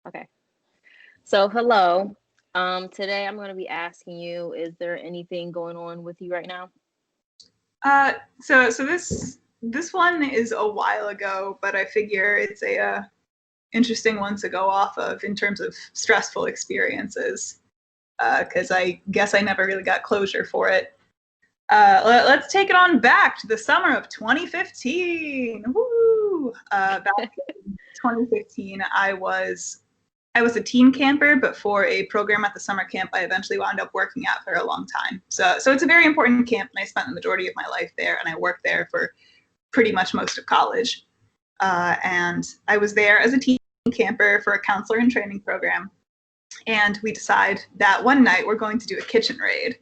Okay. So, hello. Today I'm going to be asking you, is there anything going on with you right now? Uh, so this one is a while ago, but I figure it's a interesting one to go off of in terms of stressful experiences, because I guess I never really got closure for it. Let's take it on back to the summer of 2015. Woo! Back in 2015, I was a team camper, but for a program at the summer camp, I eventually wound up working at for a long time. So it's a very important camp, and I spent the majority of my life there, and I worked there for pretty much most of college. And I was there as a team camper for a counselor and training program. And we decide that one night we're going to do a kitchen raid.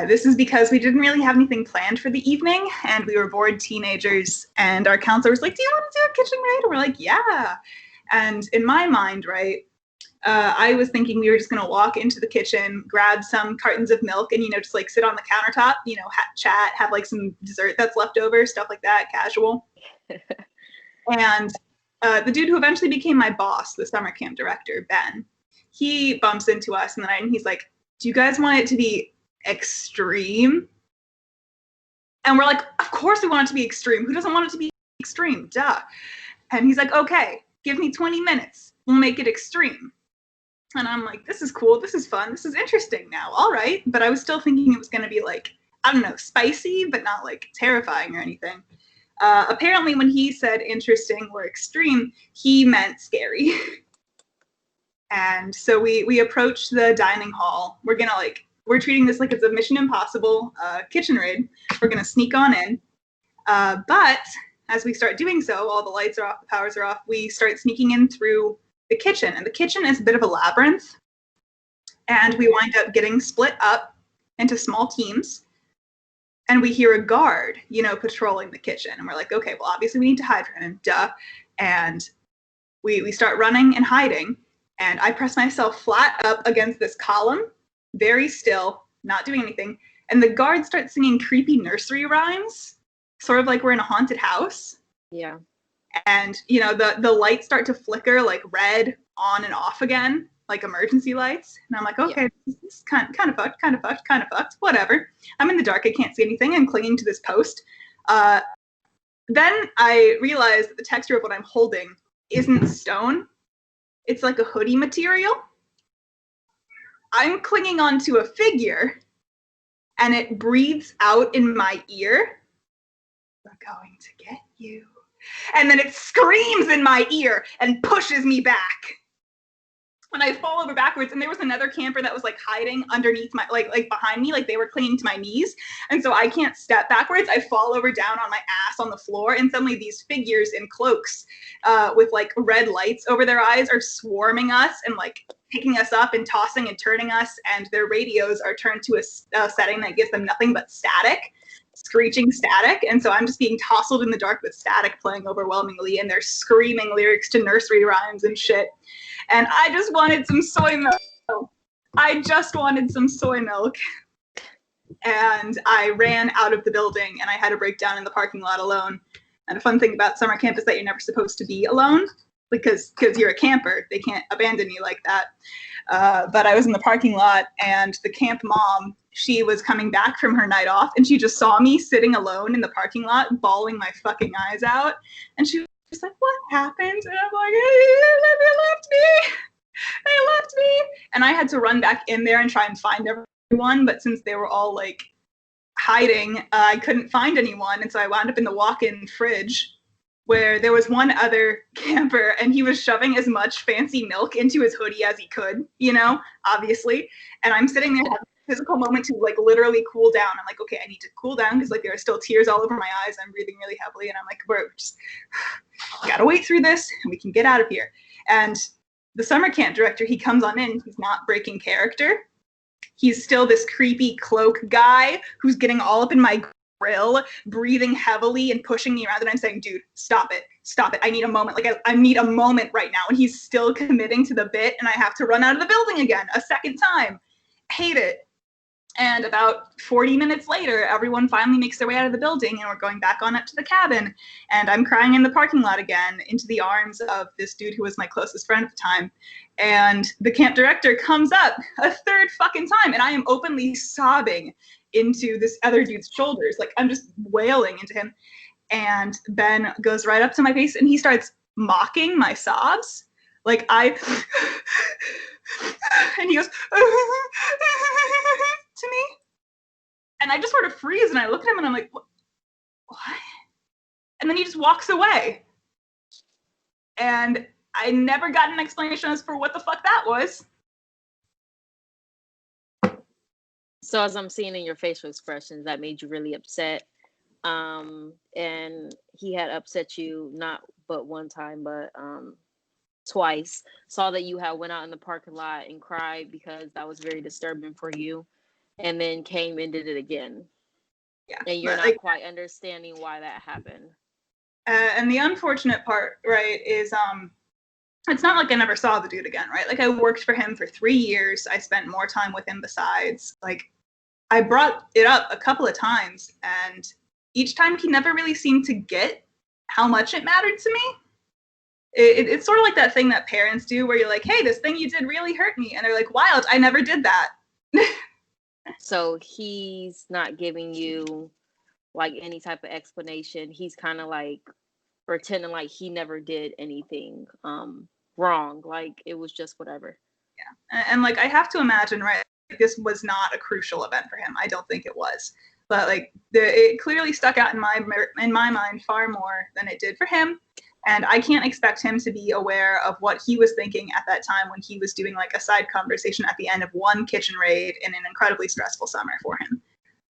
This is because we didn't really have anything planned for the evening, and we were bored teenagers. And our counselor was like, "Do you want to do a kitchen raid?" And we're like, "Yeah." And in my mind, right, I was thinking we were just gonna walk into the kitchen, grab some cartons of milk, and just like sit on the countertop, chat, have like some dessert that's left over, stuff like that, casual. And the dude who eventually became my boss, the summer camp director, Ben, he bumps into us in the night and he's like, "Do you guys want it to be extreme?" And we're like, "Of course we want it to be extreme. Who doesn't want it to be extreme? Duh." And he's like, "Okay, give me 20 minutes. We'll make it extreme." And I'm like, "This is cool. This is fun. This is interesting now. All right." But I was still thinking it was going to be like, I don't know, spicy, but not like terrifying or anything. Apparently, when he said interesting or extreme, he meant scary. And so we approach the dining hall. We're treating this like it's a Mission Impossible kitchen raid. We're gonna sneak on in, but as we start doing so, all the lights are off, the powers are off. We start sneaking in through the kitchen, and the kitchen is a bit of a labyrinth. And we wind up getting split up into small teams. And we hear a guard, patrolling the kitchen. And we're like, "Okay, well, obviously we need to hide from him, duh." And we start running and hiding. And I press myself flat up against this column, very still, not doing anything. And the guard starts singing creepy nursery rhymes, sort of like we're in a haunted house. Yeah. And the lights start to flicker like red on and off again, like emergency lights. And I'm like, Yeah. "Okay, this is kind of fucked, kind of fucked, kind of fucked, whatever." I'm in the dark, I can't see anything. I'm clinging to this post. Then I realize that the texture of what I'm holding isn't stone. It's like a hoodie material. I'm clinging onto a figure, and it breathes out in my ear, "We're going to get you." And then it screams in my ear and pushes me back. When I fall over backwards, and there was another camper that was like hiding underneath my like behind me, like they were clinging to my knees, and so I can't step backwards. I fall over down on my ass on the floor, and suddenly these figures in cloaks with like red lights over their eyes are swarming us and like picking us up and tossing and turning us, and their radios are turned to a setting that gives them nothing but static, screeching static. And so I'm just being tousled in the dark with static playing overwhelmingly, and they're screaming lyrics to nursery rhymes and shit. And I just wanted some soy milk. I just wanted some soy milk. And I ran out of the building, and I had a breakdown in the parking lot alone. And a fun thing about summer camp is that you're never supposed to be alone because you're a camper. They can't abandon you like that. But I was in the parking lot, and the camp mom, she was coming back from her night off, and she just saw me sitting alone in the parking lot, bawling my fucking eyes out. And she was like, "What happened?" And I'm like, "They left me. They left me." And I had to run back in there and try and find everyone. But since they were all like hiding, I couldn't find anyone. And so I wound up in the walk-in fridge where there was one other camper, and he was shoving as much fancy milk into his hoodie as he could, obviously. And I'm sitting there having a physical moment to like literally cool down. I'm like, "Okay, I need to cool down," because like there are still tears all over my eyes. I'm breathing really heavily, and I'm like, "We're just gotta wait through this, and we can get out of here." And the summer camp director, he comes on in. He's not breaking character. He's still this creepy cloak guy who's getting all up in my grill, breathing heavily and pushing me around. And I'm saying, "Dude, stop it. Stop it. I need a moment. Like, I need a moment right now." And he's still committing to the bit, and I have to run out of the building again a second time. Hate it. And about 40 minutes later, everyone finally makes their way out of the building and we're going back on up to the cabin. And I'm crying in the parking lot again into the arms of this dude who was my closest friend at the time. And the camp director comes up a third fucking time and I am openly sobbing into this other dude's shoulders. Like I'm just wailing into him. And Ben goes right up to my face and he starts mocking my sobs. Like and he goes, to me. And I just sort of freeze and I look at him and I'm like, what? And then he just walks away. And I never got an explanation as for what the fuck that was. So as I'm seeing in your facial expressions, that made you really upset. And he had upset you not but one time, but twice. Saw that you had went out in the parking lot and cried because that was very disturbing for you. And then came and did it again. Yeah. And you're not quite understanding why that happened. And the unfortunate part, right, is it's not like I never saw the dude again, right? Like I worked for him for 3 years. I spent more time with him besides. Like I brought it up a couple of times and each time he never really seemed to get how much it mattered to me. It's sort of like that thing that parents do where you're like, hey, this thing you did really hurt me. And they're like, wild, I never did that. So he's not giving you like any type of explanation. He's kind of like pretending like he never did anything wrong. Like it was just whatever. Yeah. And like I have to imagine, right, this was not a crucial event for him. I don't think it was. But like it clearly stuck out in my mind far more than it did for him. And I can't expect him to be aware of what he was thinking at that time when he was doing like a side conversation at the end of one kitchen raid in an incredibly stressful summer for him.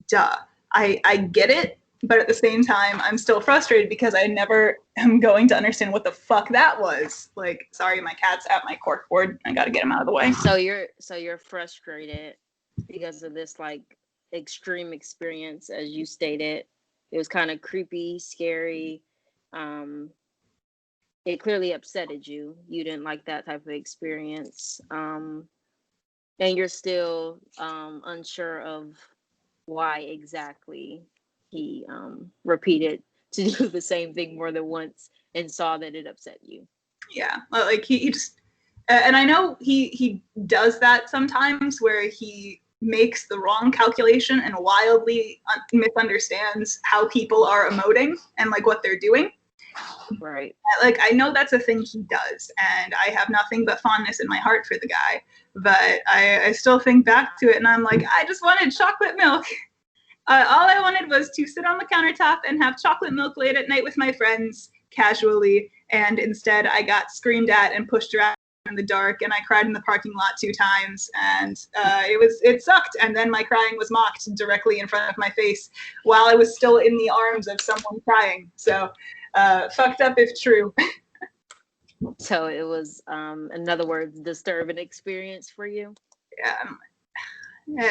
Duh. I get it, but at the same time, I'm still frustrated because I never am going to understand what the fuck that was. Like, sorry, my cat's at my corkboard. I gotta get him out of the way. So you're frustrated because of this like extreme experience, as you stated. It was kind of creepy, scary. It clearly upsetted you. You didn't like that type of experience. And you're still unsure of why exactly he repeated to do the same thing more than once and saw that it upset you. Yeah, like he just, and I know he does that sometimes where he makes the wrong calculation and wildly misunderstands how people are emoting and like what they're doing. Right. Like I know that's a thing he does, and I have nothing but fondness in my heart for the guy. But I still think back to it, and I'm like, I just wanted chocolate milk. All I wanted was to sit on the countertop and have chocolate milk late at night with my friends casually, and instead I got screamed at and pushed around in the dark, and I cried in the parking lot 2 times, and it sucked. And then my crying was mocked directly in front of my face while I was still in the arms of someone crying. So fucked up if true. So it was, in other words, disturbing experience for you. Yeah,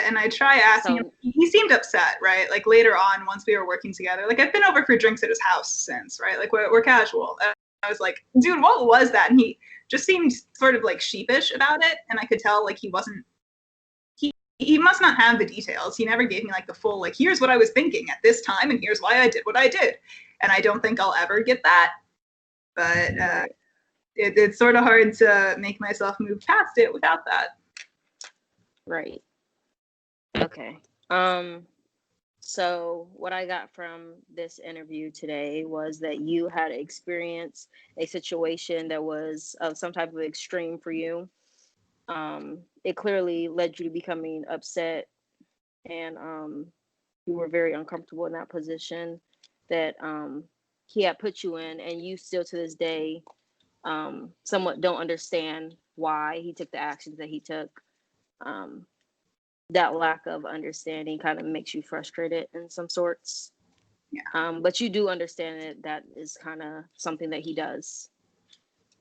and I try asking him. He seemed upset, right? Like later on, once we were working together, like I've been over for drinks at his house since, right? Like we're casual. And I was like, dude, what was that? And he just seemed sort of like sheepish about it, and I could tell like he wasn't. He must not have the details. He never gave me like the full like, here's what I was thinking at this time, and here's why I did what I did. And I don't think I'll ever get that. But it's sort of hard to make myself move past it without that. Right. Okay. So what I got from this interview today was that you had experienced a situation that was of some type of extreme for you. It clearly led you to becoming upset, and you were very uncomfortable in that position that he had put you in, and you still to this day somewhat don't understand why he took the actions that he took. That lack of understanding kind of makes you frustrated in some sorts. Yeah. But you do understand that is kind of something that he does.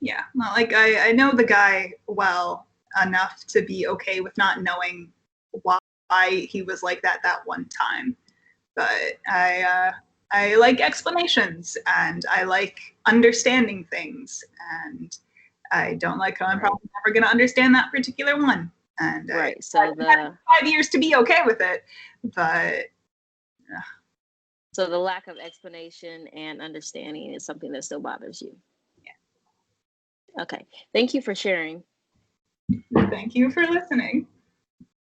Yeah. Well, like I know the guy well enough to be okay with not knowing why he was like that one time. But I like explanations, and I like understanding things, and I don't like how I'm probably never going to understand that particular one. And right. So I've had 5 years to be okay with it, but so the lack of explanation and understanding is something that still bothers you. Yeah. Okay. Thank you for sharing. Thank you for listening.